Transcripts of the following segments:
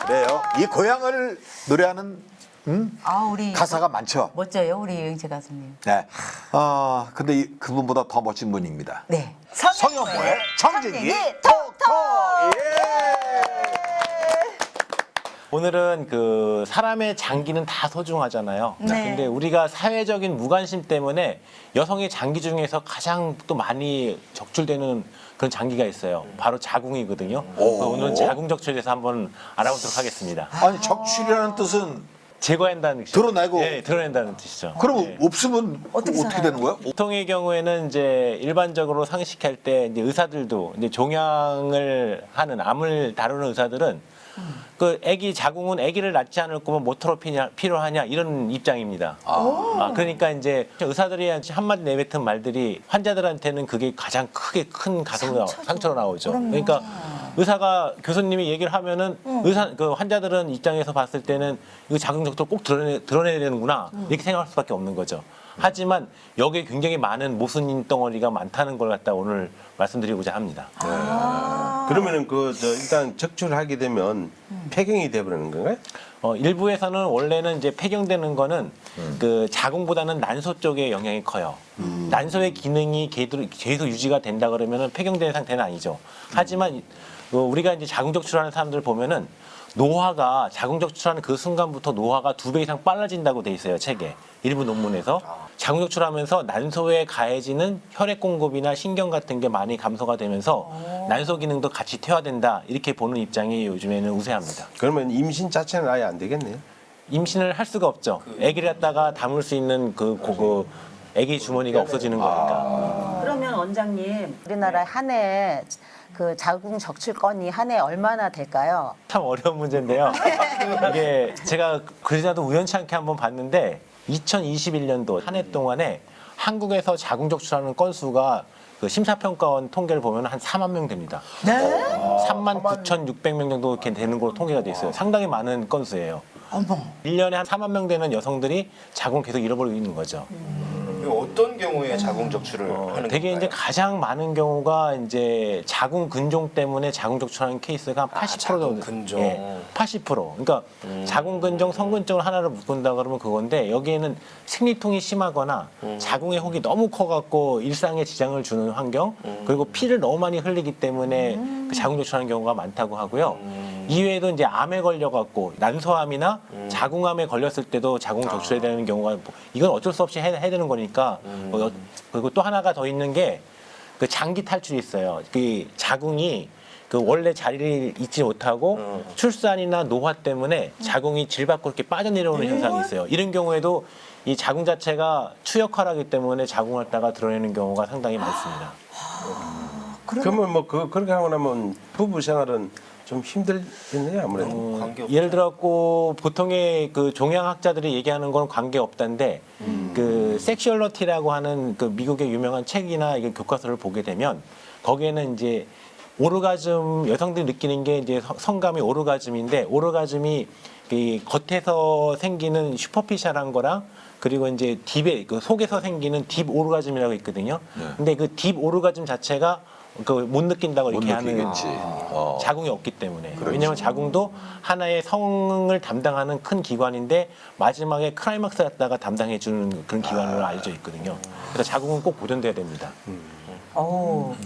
그래요. 이 고향을 노래하는 우리 가사가 많죠. 멋져요, 우리 여행재 가수님. 네. 근데 그분보다 더 멋진 분입니다. 네. 성현모의 청진기 톡톡. 오늘은 그 사람의 장기는 다 소중하잖아요. 네. 근데 우리가 사회적인 무관심 때문에 여성의 장기 중에서 가장 또 많이 적출되는 그런 장기가 있어요. 바로 자궁이거든요. 그래서 오늘은 자궁 적출에 대해서 한번 알아보도록 하겠습니다. 아니 적출이라는 뜻은 제거한다는 뜻이죠. 드러내고? 네, 드러낸다는 뜻이죠. 그럼 네. 없으면 어떻게 어떻게 살아요? 되는 거예요? 보통의 경우에는 이제 일반적으로 상식할 때 이제 의사들도 이제 종양을 하는 암을 다루는 의사들은 그 아기 자궁은 아기를 낳지 않을 거면 뭐토록 필요하냐 이런 입장입니다. 그러니까 이제 의사들이 한마디 내뱉은 말들이 환자들한테는 그게 가장 크게 큰 가슴 상처로 나오죠. 그러니까 의사가 교수님이 얘기를 하면은 그 환자들은 입장에서 봤을 때는 이거 자궁 적도를 꼭 드러내야 되는구나 이렇게 생각할 수밖에 없는 거죠. 하지만 여기에 굉장히 많은 모순인 덩어리가 많다는 걸 갖다 오늘 말씀드리고자 합니다. 그러면은 일단 적출하게 되면 폐경이 돼버리는 건가요? 일부에서는 원래는 이제 폐경되는 거는 그 자궁보다는 난소 쪽에 영향이 커요. 난소의 기능이 계속 유지가 된다 그러면은 폐경되는 상태는 아니죠. 하지만 우리가 이제 자궁 적출하는 사람들 보면은 노화가 자궁 적출하는 그 순간부터 노화가 2배 이상 빨라진다고 돼 있어요, 책에. 일부 논문에서. 자궁 적출하면서 난소에 가해지는 혈액 공급이나 신경 같은 게 많이 감소가 되면서 난소 기능도 같이 퇴화된다. 이렇게 보는 입장이 요즘에는 우세합니다. 그러면 임신 자체는 아예 안 되겠네요. 임신을 할 수가 없죠. 아기를 갖다가 담을 수 있는 그 아기 주머니가 없어지는 거니까. 그러면 원장님 우리나라 한 해 그 자궁 적출 건이 한 해 얼마나 될까요? 참 어려운 문제인데요. 이게 제가 그러자도 우연치 않게 한번 봤는데 2021년도 한 해 동안에 한국에서 자궁 적출하는 건수가 그 심사평가원 통계를 보면 한 4만 명 됩니다. 네? 3만 9,600명 정도 이렇게 되는 걸로 통계가 돼 있어요. 상당히 많은 건수예요. 어머. 1년에 한 4만 명 되는 여성들이 자궁을 계속 잃어버리고 있는 거죠. 어떤 경우에 자궁 적출을 하는 되게 건가요? 이제 가장 많은 경우가 이제 자궁 근종 때문에 자궁 적출하는 케이스가 한 80% 정도. 자궁 근종. 예, 80%. 그러니까 자궁 근종, 성근종을 하나를 묶은다 그러면 그건데 여기에는 생리통이 심하거나 자궁의 혹이 너무 커갖고 일상에 지장을 주는 환경, 그리고 피를 너무 많이 흘리기 때문에 그 자궁 적출하는 경우가 많다고 하고요. 이외에도 이제 암에 걸려갖고 난소암이나 자궁암에 걸렸을 때도 자궁 적출해야 되는 경우가 이건 어쩔 수 없이 해야 되는 거니까. 그리고 또 하나가 더 있는 게 그 장기 탈출이 있어요. 그 자궁이 그 원래 자리를 잊지 못하고 출산이나 노화 때문에 자궁이 질 밖으로 이렇게 빠져내려오는 현상이 있어요. 이런 경우에도 이 자궁 자체가 추역하라기 때문에 자궁을 갖다가 드러내는 경우가 상당히 많습니다. 그러면 그렇게 하고 나면 부부 생활은 좀 힘들겠네요, 아무래도. 관계없죠. 예를 들었고 보통의 그 종양학자들이 얘기하는 건 관계 없다인데 그 섹슈얼러티라고 하는 그 미국의 유명한 책이나 이게 교과서를 보게 되면 거기에는 이제 오르가즘 여성들이 느끼는 게 이제 성감이 오르가즘인데 오르가즘이 그 겉에서 생기는 슈퍼피셜한 거랑 그리고 이제 딥에 그 속에서 생기는 딥 오르가즘이라고 있거든요. 근데 그 딥 오르가즘 자체가 그 못 느낀다고 이렇게 하는 자궁이 없기 때문에. 왜냐하면 자궁도 하나의 성을 담당하는 큰 기관인데 마지막에 클라이막스 갖다가 담당해 주는 그런 기관으로 알려져 있거든요. 그래서 자궁은 꼭 보존돼야 됩니다.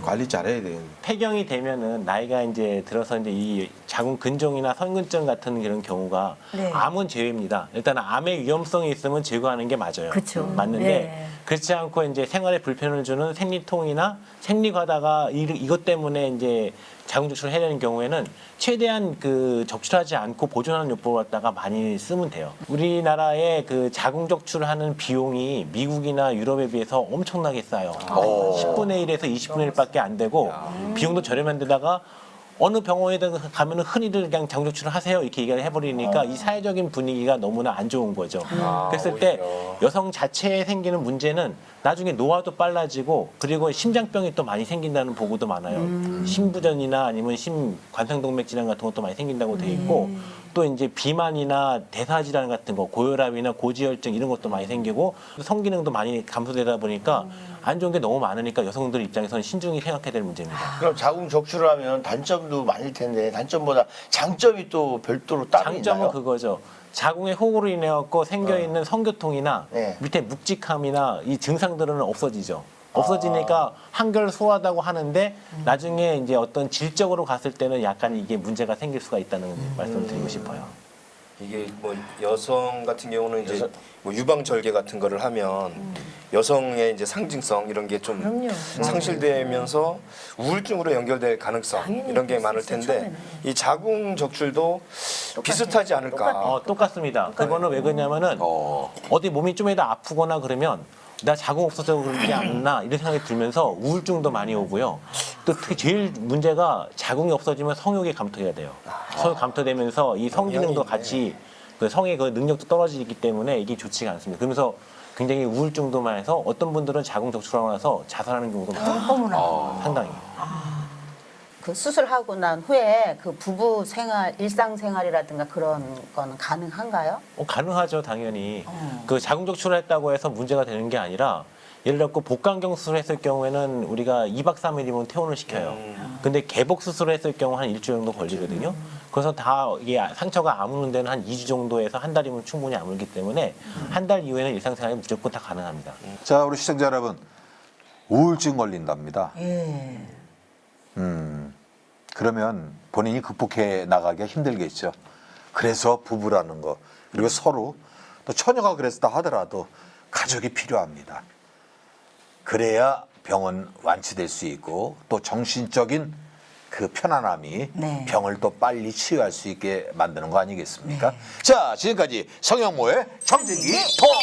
관리 잘해야 되겠네. 폐경이 되면은 나이가 이제 들어서 이제 이 자궁 근종이나 성근증 같은 그런 경우가 네. 암은 제외입니다. 일단 암의 위험성이 있으면 제거하는 게 맞아요. 그쵸. 맞는데 네. 그렇지 않고 이제 생활에 불편을 주는 생리통이나 생리가다가 이것 때문에 이제 자궁 적출을 해야 되는 경우에는 최대한 그 적출하지 않고 보존하는 요법을 갖다가 많이 쓰면 돼요. 우리나라의 그 자궁 적출하는 비용이 미국이나 유럽에 비해서 엄청나게 싸요. 10분의 1에서 20분의 1밖에 안 되고 비용도 저렴한데다가 어느 병원에든 가면은 흔히들 그냥 자궁 적출을 하세요 이렇게 얘기를 해버리니까 이 사회적인 분위기가 너무나 안 좋은 거죠. 그랬을 때 여성 자체에 생기는 문제는 나중에 노화도 빨라지고 그리고 심장병이 또 많이 생긴다는 보고도 많아요. 심부전이나 아니면 심관상동맥 질환 같은 것도 많이 생긴다고 돼 있고 또 이제 비만이나 대사질환 같은 거 고혈압이나 고지혈증 이런 것도 많이 생기고 성기능도 많이 감소되다 보니까 안 좋은 게 너무 많으니까 여성들 입장에서는 신중히 생각해야 될 문제입니다. 그럼 자궁 적출을 하면 단점도 많을 텐데 단점보다 장점이 또 별도로 따로 장점은 있나요? 그거죠. 자궁의 혹으로 인해 갖고 생겨 있는 성교통이나 네. 밑에 묵직함이나 이 증상들은 없어지죠. 없어지니까 한결 소화하다고 하는데 나중에 이제 어떤 질적으로 갔을 때는 약간 이게 문제가 생길 수가 있다는 말씀을 드리고 싶어요. 이게 뭐 여성 같은 경우는 이제 뭐 유방절개 같은 거를 하면 여성의 이제 상징성 이런 게 좀 그럼요. 상실되면서 우울증으로 연결될 가능성 당연히 이런 게 그럴 수 많을 있어요, 텐데 처음에는. 이 자궁 적출도 비슷하지 않을까? 똑같습니다. 그거는 왜 그러냐면은 어디 몸이 좀 이따 아프거나 그러면 나 자궁 없어서 그러지 않나 이런 생각이 들면서 우울증도 많이 오고요. 또 특히 제일 문제가 자궁이 없어지면 성욕이 감퇴가 돼요. 성욕 감퇴되면서 이 성기능도 같이 그 성의 그 능력도 떨어지기 때문에 이게 좋지가 않습니다. 그러면서 굉장히 우울증도 많이 해서 어떤 분들은 자궁 적출하고 나서 자살하는 경우도 많아요. 상당히. 그 수술하고 난 후에 그 부부 생활, 일상 생활이라든가 그런 거는 가능한가요? 가능하죠, 당연히. 그 자궁 적출을 했다고 해서 문제가 되는 게 아니라 예를 들어 복강경 수술을 했을 경우에는 우리가 2박 3일이면 퇴원을 시켜요. 근데 개복 수술을 했을 경우 한 일주일 정도 걸리거든요. 그래서 다 이게 상처가 아무는 데는 한 2주 정도에서 한 달이면 충분히 아물기 때문에 한 달 이후에는 일상생활이 무조건 다 가능합니다. 자, 우리 시청자 여러분, 우울증 걸린답니다. 예. 그러면 본인이 극복해 나가기가 힘들겠죠. 그래서 부부라는 거, 그리고 서로 또 처녀가 그랬다 하더라도 가족이 필요합니다. 그래야 병은 완치될 수 있고 또 정신적인 그 편안함이 네. 병을 또 빨리 치유할 수 있게 만드는 거 아니겠습니까? 자, 지금까지 성형모의 정진기 톡톡!